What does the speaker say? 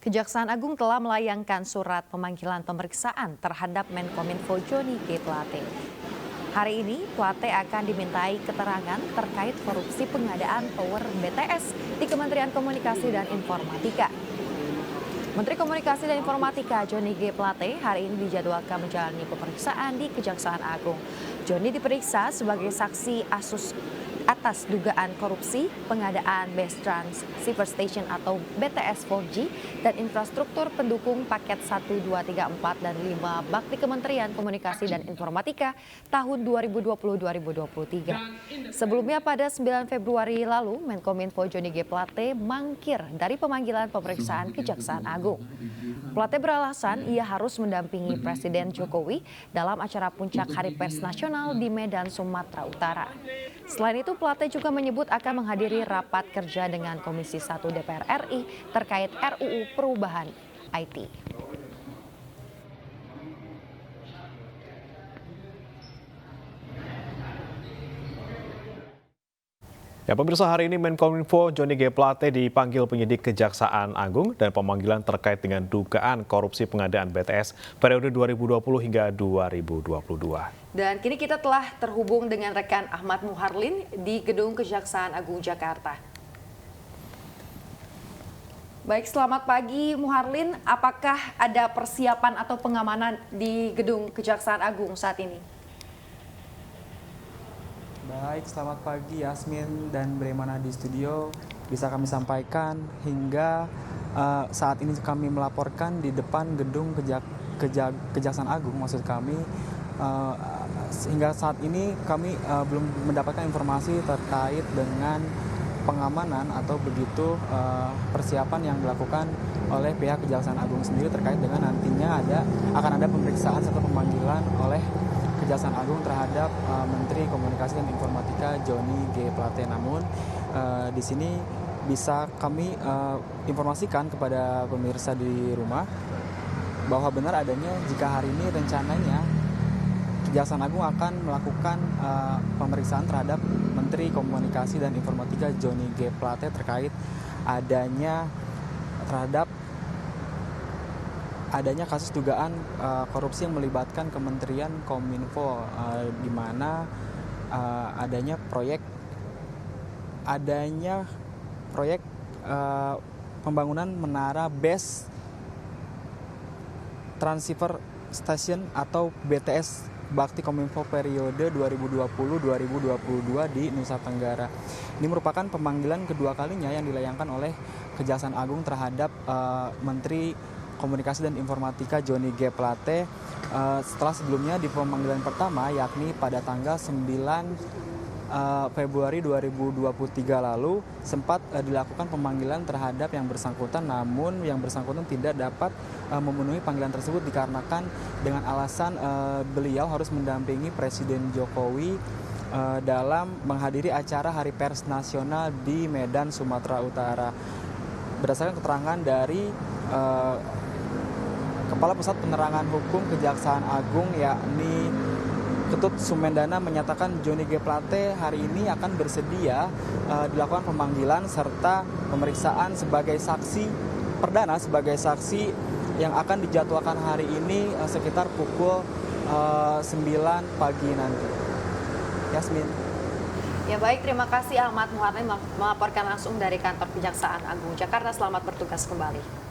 Kejaksaan Agung telah melayangkan surat pemanggilan pemeriksaan terhadap Menkominfo Johnny G. Plate. Hari ini, Plate akan dimintai keterangan terkait korupsi pengadaan tower BTS di Kementerian Komunikasi dan Informatika. Menteri Komunikasi dan Informatika Johnny G. Plate hari ini dijadwalkan menjalani pemeriksaan di Kejaksaan Agung. Johnny diperiksa sebagai saksi atas dugaan korupsi pengadaan Base Transceiver Station atau BTS 4G dan infrastruktur pendukung paket 1, 2, 3, 4, dan 5 Bakti Kementerian Komunikasi dan Informatika tahun 2020-2023. Sebelumnya pada 9 Februari lalu, Menkominfo Johnny G. Plate mangkir dari pemanggilan pemeriksaan Kejaksaan Agung. Plate beralasan ia harus mendampingi Presiden Jokowi dalam acara puncak Hari Pers Nasional di Medan, Sumatera Utara. Selain itu, Plate juga menyebut akan menghadiri rapat kerja dengan Komisi 1 DPR RI terkait RUU Perubahan IT. Ya, pemirsa, hari ini Menkominfo Johnny G. Plate dipanggil penyidik Kejaksaan Agung dan pemanggilan terkait dengan dugaan korupsi pengadaan BTS periode 2020 hingga 2022. Dan kini kita telah terhubung dengan rekan Ahmad Muharlin di Gedung Kejaksaan Agung Jakarta. Baik, selamat pagi Muharlin. Apakah ada persiapan atau pengamanan di Gedung Kejaksaan Agung saat ini? Baik, selamat pagi Yasmin dan bagaimana di studio. Bisa kami sampaikan hingga saat ini kami melaporkan di depan gedung Kejaksaan Agung, maksud kami. Hingga saat ini kami belum mendapatkan informasi terkait dengan pengamanan atau begitu persiapan yang dilakukan oleh pihak Kejaksaan Agung sendiri terkait dengan nantinya akan ada pemeriksaan serta pemanggilan oleh Kejaksaan Agung terhadap Menteri Komunikasi dan Informatika Johnny G. Plate. Namun di sini bisa kami informasikan kepada pemirsa di rumah bahwa benar adanya jika hari ini rencananya Kejaksaan Agung akan melakukan pemeriksaan terhadap Menteri Komunikasi dan Informatika Johnny G. Plate terkait adanya kasus dugaan korupsi yang melibatkan Kementerian Kominfo, di mana adanya proyek pembangunan menara Base Transceiver Station atau BTS Bakti Kominfo periode 2020-2022 di Nusa Tenggara. Ini merupakan pemanggilan kedua kalinya yang dilayangkan oleh Kejaksaan Agung terhadap Menteri Komunikasi dan Informatika Johnny G. Plate setelah sebelumnya di pemanggilan pertama yakni pada tanggal 9 Februari 2023 lalu sempat dilakukan pemanggilan terhadap yang bersangkutan, namun yang bersangkutan tidak dapat memenuhi panggilan tersebut dikarenakan dengan alasan beliau harus mendampingi Presiden Jokowi dalam menghadiri acara Hari Pers Nasional di Medan, Sumatera Utara. Berdasarkan keterangan dari Kepala Pusat Penerangan Hukum Kejaksaan Agung yakni Ketut Sumendana menyatakan Johnny G. Plate hari ini akan bersedia dilakukan pemanggilan serta pemeriksaan sebagai saksi perdana, sebagai saksi yang akan dijadwalkan hari ini sekitar pukul 9 pagi nanti. Yasmin. Ya baik, terima kasih Ahmad Muharlin melaporkan langsung dari kantor Kejaksaan Agung Jakarta. Selamat bertugas kembali.